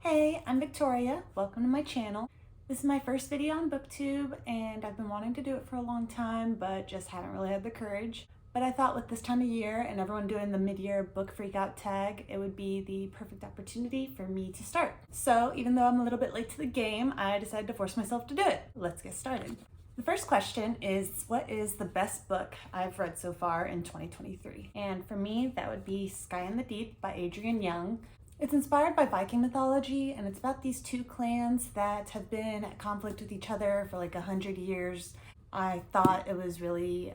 Hey, I'm Victoria. Welcome to my channel. This is my first video on Booktube and I've been wanting to do it for a long time but just haven't really had the courage. But I thought with this time of year and everyone doing the mid-year book freakout tag, it would be the perfect opportunity for me to start. So even though I'm a little bit late to the game, I decided to force myself to do it. Let's get started. The first question is, what is the best book I've read so far in 2023? And for me, that would be Sky in the Deep by Adrienne Young. It's inspired by Viking mythology, and it's about these two clans that have been at conflict with each other for like 100 years. I thought it was really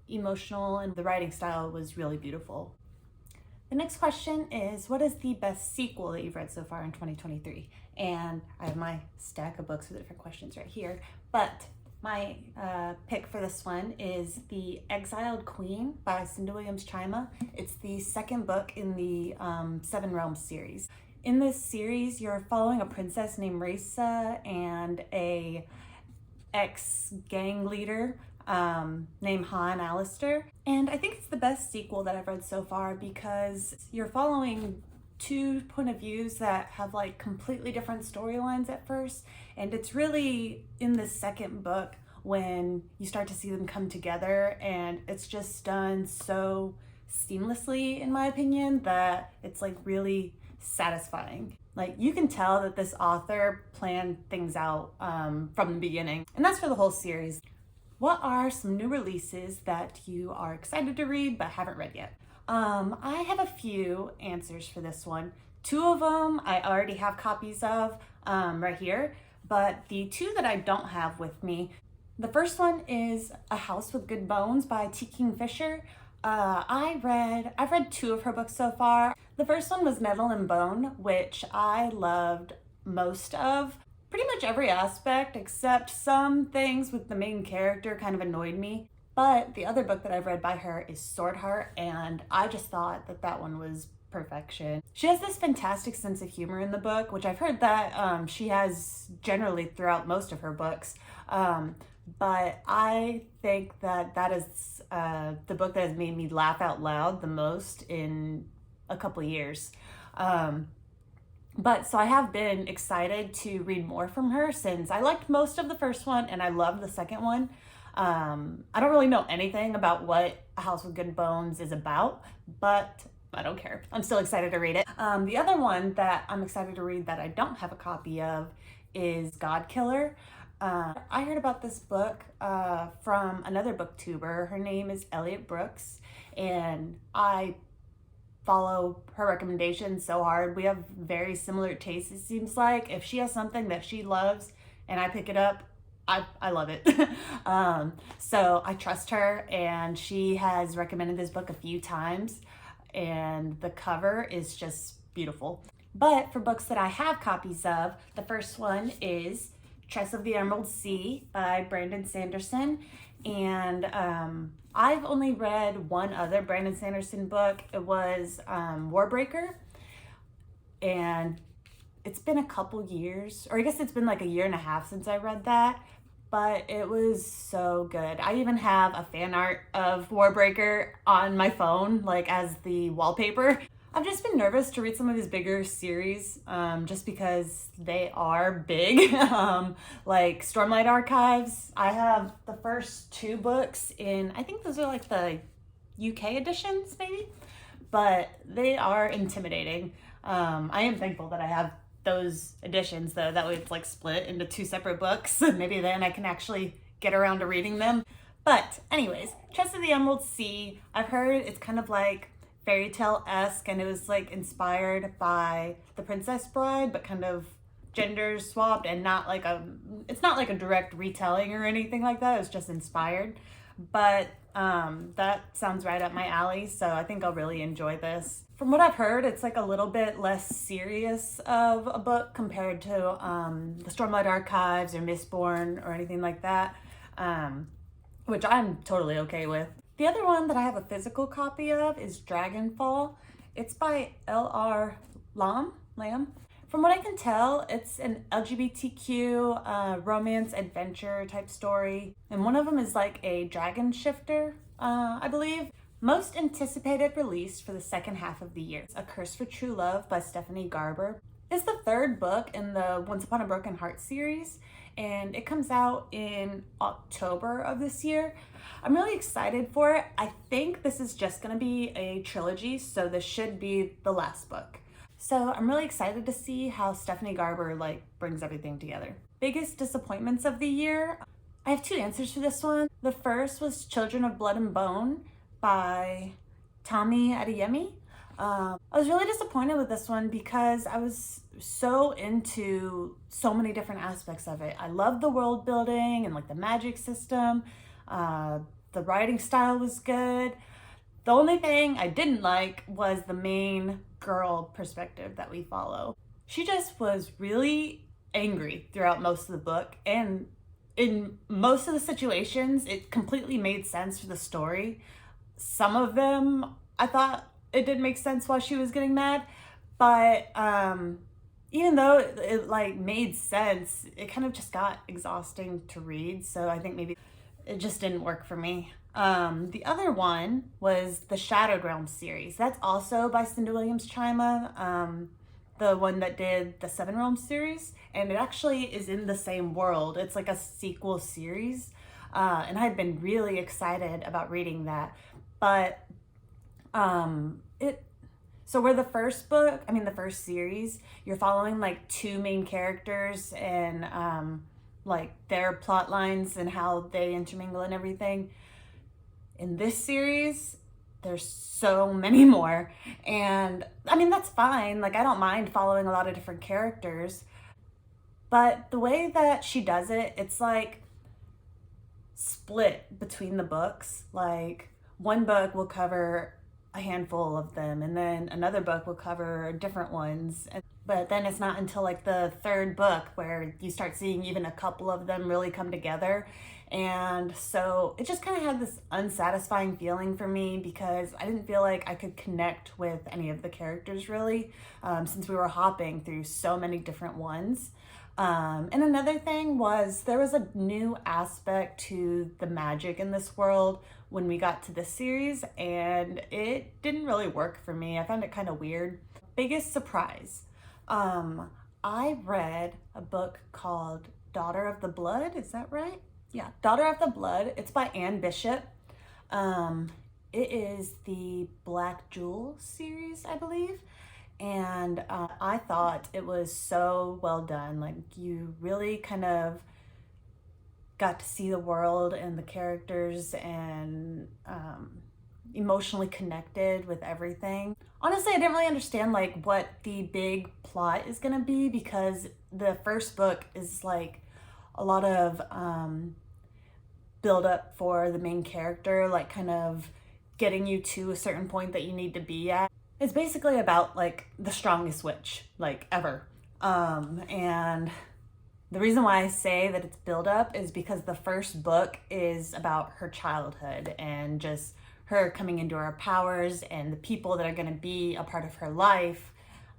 emotional, and the writing style was really beautiful. The next question is, what is the best sequel that you've read so far in 2023? And I have my stack of books with different questions right here, but my pick for this one is The Exiled Queen by Cinda Williams-Chima. It's the second book in the Seven Realms series. In this series, you're following a princess named Risa and a ex-gang leader named Han Alistair. And I think it's the best sequel that I've read so far because you're following two point of views that have like completely different storylines at first, and it's really in the second book when you start to see them come together, and it's just done so seamlessly in my opinion that it's like really satisfying. Like you can tell that this author planned things out from the beginning, and that's for the whole series. What are some new releases that you are excited to read but haven't read yet? I have a few answers for this one. Two of them I already have copies of right here, but the two that I don't have with me, the first one is A House with Good Bones by T. Kingfisher. I've read two of her books so far. The first one was Metal and Bone, which I loved most of. Pretty much every aspect except some things with the main character kind of annoyed me. But the other book that I've read by her is Sword Heart, and I just thought that that one was perfection. She has this fantastic sense of humor in the book, which I've heard that she has generally throughout most of her books. But I think that that is the book that has made me laugh out loud the most in a couple years. But so I have been excited to read more from her since I liked most of the first one and I loved the second one. I don't really know anything about what A House with Good Bones is about, but I don't care. I'm still excited to read it. The other one that I'm excited to read that I don't have a copy of is God Killer. I heard about this book from another booktuber. Her name is Elliot Brooks, and I follow her recommendations so hard. We have very similar tastes, it seems like. If she has something that she loves and I pick it up, I love it. So I trust her, and she has recommended this book a few times, and the cover is just beautiful. But for books that I have copies of, the first one is Tress of the Emerald Sea by Brandon Sanderson, and I've only read one other Brandon Sanderson book. It was Warbreaker, and it's been a couple years, or I guess it's been like a year and a half since I read that, but it was so good. I even have a fan art of Warbreaker on my phone, like as the wallpaper. I've just been nervous to read some of his bigger series just because they are big. Like Stormlight Archives, I have the first two books in, I think those are like the UK editions maybe, but they are intimidating. I am thankful that I have those editions though, that way it's like split into two separate books. Maybe then I can actually get around to reading them. But anyways, Tress of the Emerald Sea, I've heard it's kind of like fairy tale-esque, and it was like inspired by The Princess Bride, but kind of gender swapped, and it's not like a direct retelling or anything like that. It's just inspired. But that sounds right up my alley, so I think I'll really enjoy this. From what I've heard, it's like a little bit less serious of a book compared to the Stormlight Archives or Mistborn or anything like that, which I'm totally okay with. The other one that I have a physical copy of is Dragonfall. It's by L.R. Lamb. From what I can tell, it's an LGBTQ romance adventure type story. And one of them is like a dragon shifter, I believe. Most anticipated release for the second half of the year. A Curse for True Love by Stephanie Garber. It's the third book in the Once Upon a Broken Heart series, and it comes out in October of this year. I'm really excited for it. I think this is just gonna be a trilogy, so this should be the last book. So I'm really excited to see how Stephanie Garber brings everything together. Biggest disappointments of the year? I have two answers for this one. The first was Children of Blood and Bone by Tommy Adeyemi. I was really disappointed with this one because I was so into so many different aspects of it. I love the world building and the magic system. The writing style was good. The only thing I didn't like was the main girl perspective that we follow. She just was really angry throughout most of the book, and in most of the situations, it completely made sense for the story. Some of them, I thought it did make sense why she was getting mad, but even though it made sense, it kind of just got exhausting to read. So I think maybe it just didn't work for me. The other one was the Shadowed Realms series. That's also by Cindy Williams Chima, the one that did the Seven Realms series, and it actually is in the same world. It's like a sequel series, and I had been really excited about reading that, but so where the first series, you're following two main characters and their plot lines and how they intermingle and everything. In this series, there's so many more, and I mean, that's fine. I don't mind following a lot of different characters, but the way that she does it, it's split between the books. One book will cover a handful of them, and then another book will cover different ones. But then it's not until the third book where you start seeing even a couple of them really come together. And so it just kind of had this unsatisfying feeling for me because I didn't feel like I could connect with any of the characters really, since we were hopping through so many different ones. And another thing was there was a new aspect to the magic in this world when we got to this series, and it didn't really work for me. I found it kind of weird. Biggest surprise. I read a book called Daughter of the Blood. Is that right? Yeah, Daughter of the Blood. It's by Anne Bishop. It is the Black Jewel series, I believe. And I thought it was so well done. You really kind of got to see the world and the characters and emotionally connected with everything. Honestly, I didn't really understand what the big plot is gonna be because the first book is a lot of build up for the main character, kind of getting you to a certain point that you need to be at. It's basically about the strongest witch ever. And the reason why I say that it's build up is because the first book is about her childhood and just her coming into her powers and the people that are going to be a part of her life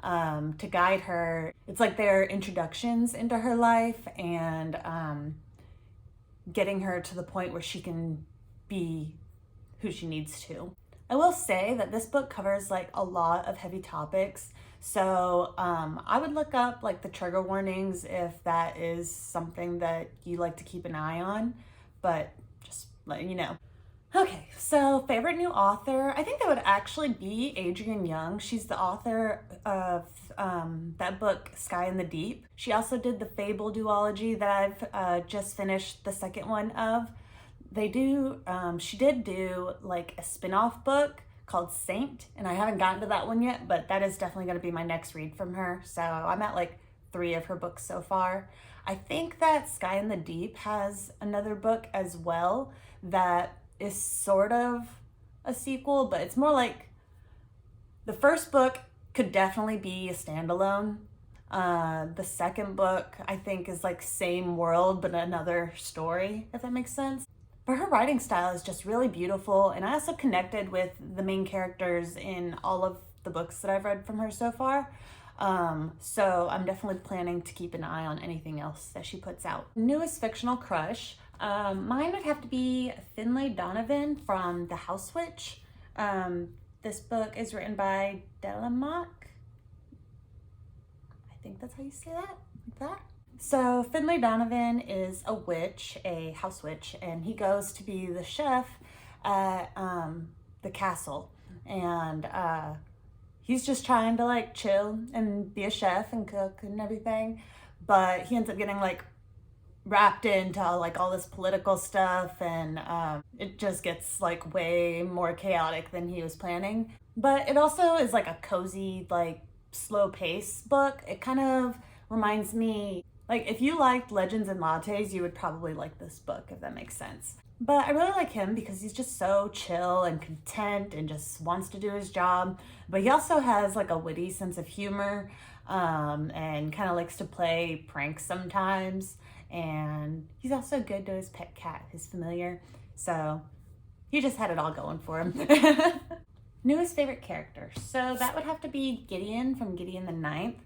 to guide her. It's their introductions into her life and getting her to the point where she can be who she needs to. I will say that this book covers a lot of heavy topics, so I would look up the trigger warnings if that is something that you like to keep an eye on, but just letting you know. Okay, so favorite new author, I think that would actually be Adrienne Young. She's the author of that book, Sky in the Deep. She also did the Fable duology that I've just finished the second one of. She did do a spin-off book called Saint, and I haven't gotten to that one yet, but that is definitely going to be my next read from her. So I'm at 3 of her books so far. I think that Sky in the Deep has another book as well that is sort of a sequel, but it's more the first book could definitely be a standalone. The second book I think is same world but another story, if that makes sense. But her writing style is just really beautiful, and I also connected with the main characters in all of the books that I've read from her so far. So I'm definitely planning to keep an eye on anything else that she puts out. Newest fictional crush. Mine would have to be Finlay Donovan from The House Witch. This book is written by Delamock. I think that's how you say that, like that. So Finley Donovan is a witch, a house witch, and he goes to be the chef at the castle. And he's just trying to like chill and be a chef and cook and everything. But he ends up getting like wrapped into like all this political stuff, and it just gets like way more chaotic than he was planning. But it also is like a cozy, like slow pace book. It kind of reminds me, like if you liked Legends and Lattes, you would probably like this book, if that makes sense. But I really like him because he's just so chill and content and just wants to do his job. But he also has like a witty sense of humor, and kind of likes to play pranks sometimes. And he's also good to his pet cat, his familiar. So he just had it all going for him. Newest favorite character. So that would have to be Gideon from Gideon the Ninth.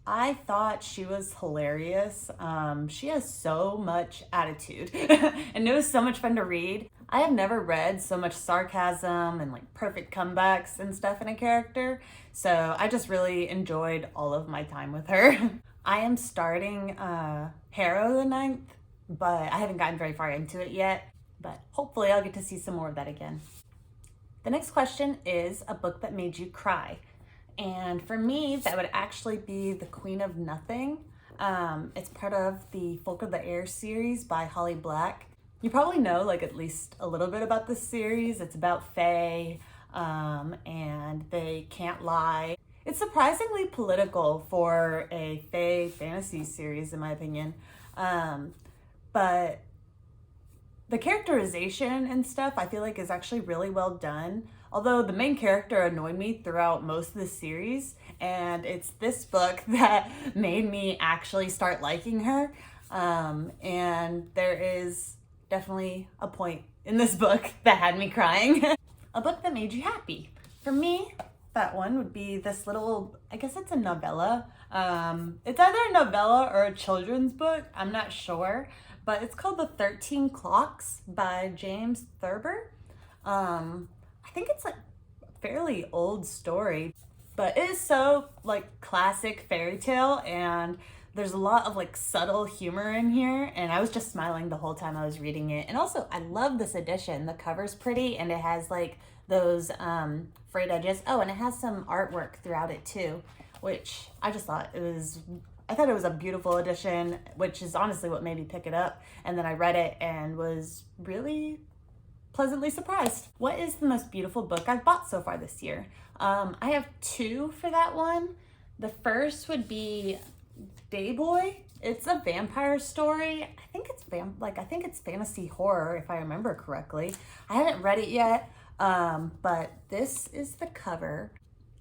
I thought she was hilarious. She has so much attitude and it was so much fun to read. I have never read so much sarcasm and like perfect comebacks and stuff in a character. So I just really enjoyed all of my time with her. I am starting Harrow the Ninth, but I haven't gotten very far into it yet. But hopefully I'll get to see some more of that again. The next question is a book that made you cry. And for me, that would actually be The Queen of Nothing. It's part of the Folk of the Air series by Holly Black. You probably know like at least a little bit about this series. It's about fae, and they can't lie. It's surprisingly political for a fae fantasy series, in my opinion. But the characterization and stuff I feel like is actually really well done. Although the main character annoyed me throughout most of the series, and it's this book that made me actually start liking her. And there is definitely a point in this book that had me crying. A book that made you happy. For me, that one would be this little, I guess it's a novella. It's either a novella or a children's book, I'm not sure. But it's called The 13 Clocks by James Thurber. I think it's like a fairly old story, but it is so like classic fairy tale, and there's a lot of like subtle humor in here, and I was just smiling the whole time I was reading it. And also I love this edition. The cover's pretty and it has like those frayed edges. Oh, and it has some artwork throughout it too, which I just thought I thought it was a beautiful edition, which is honestly what made me pick it up. And then I read it and was really pleasantly surprised. What is the most beautiful book I've bought so far this year? I have two for that one. The first would be Day Boy. It's a vampire story. I think it's fantasy horror if I remember correctly. I haven't read it yet, but this is the cover.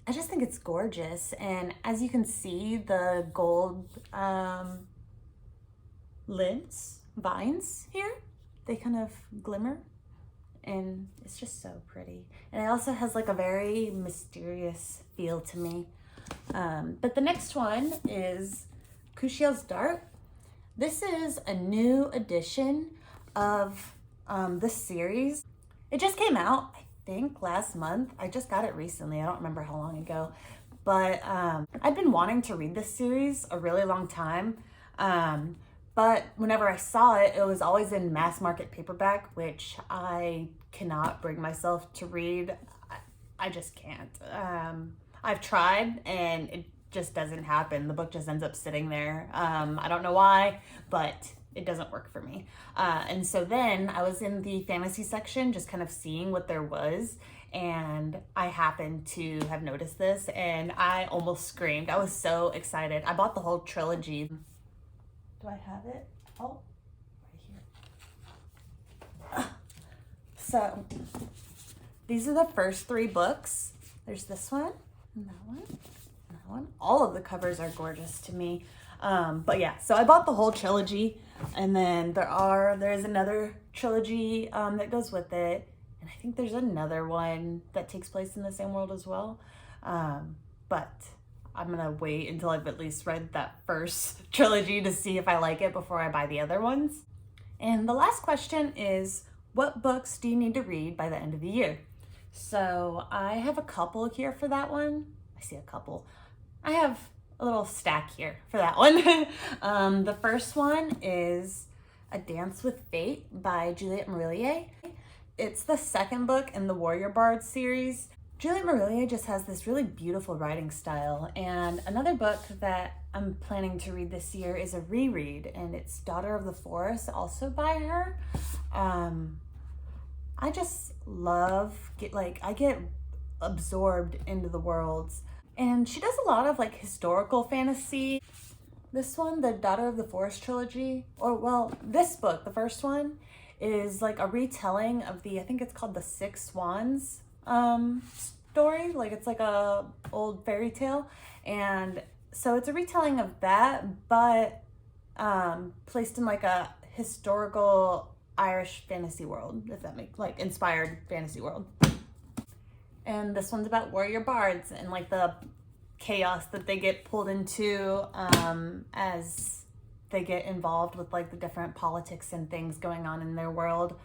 I just think it's gorgeous, and as you can see, the gold vines here, they kind of glimmer, and it's just so pretty. And it also has like a very mysterious feel to me. But the next one is Kushiel's Dart. This is a new edition of this series. It just came out, I think last month. I just got it recently. I don't remember how long ago, but I've been wanting to read this series a really long time. But whenever I saw it, it was always in mass market paperback, which I cannot bring myself to read. I just can't. I've tried and it just doesn't happen. The book just ends up sitting there. I don't know why, but it doesn't work for me. And so then I was in the fantasy section just kind of seeing what there was, and I happened to have noticed this and I almost screamed. I was so excited. I bought the whole trilogy. Do I have it? Oh, right here. So these are the first three books. There's this one and that one and that one. All of the covers are gorgeous to me. But yeah, so I bought the whole trilogy, and then there's another trilogy that goes with it, and I think there's another one that takes place in the same world as well. But I'm gonna wait until I've at least read that first trilogy to see if I like it before I buy the other ones. And the last question is, what books do you need to read by the end of the year? So I have a couple here for that one. I see a couple. I have a little stack here for that one. The first one is A Dance with Fate by Juliette Marillier. It's the second book in the Warrior Bard series. Juliette Marillier just has this really beautiful writing style, and another book that I'm planning to read this year is a reread, and it's Daughter of the Forest, also by her. I just love, I get absorbed into the worlds, and she does a lot of like historical fantasy. This one, the Daughter of the Forest trilogy, this book, the first one, is like a retelling of I think it's called the Six Swans story. Like it's like a old fairy tale, and so it's a retelling of that, but placed in like a historical Irish fantasy world, if that makes, like, inspired fantasy world. And this one's about warrior bards and like the chaos that they get pulled into as they get involved with like the different politics and things going on in their world.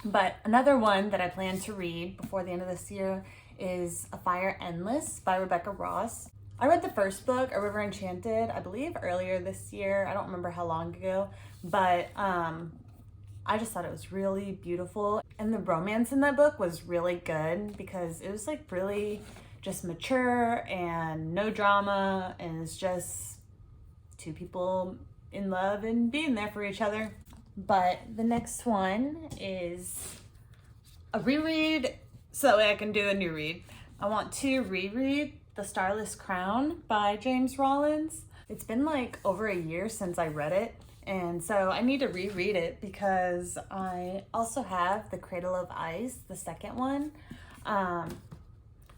But another one that I plan to read before the end of this year is A Fire Endless by Rebecca Ross. I read the first book, A River Enchanted, I believe earlier this year. I don't remember how long ago, but I just thought it was really beautiful. And the romance in that book was really good because it was like really just mature and no drama, and it's just two people in love and being there for each other. But the next one is a reread so that way I can do a new read. I want to reread The Starless Crown by James Rollins. It's been like over a year since I read it, and so I need to reread it because I also have The Cradle of Ice, the second one.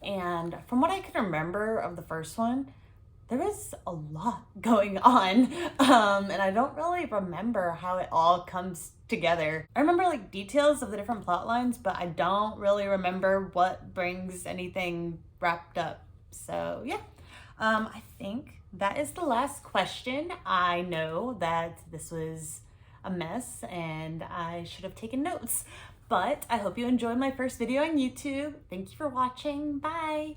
And from what I can remember of the first one, there is a lot going on, and I don't really remember how it all comes together. I remember like details of the different plot lines, but I don't really remember what brings anything wrapped up. So yeah, I think that is the last question. I know that this was a mess and I should have taken notes, but I hope you enjoyed my first video on YouTube. Thank you for watching. Bye.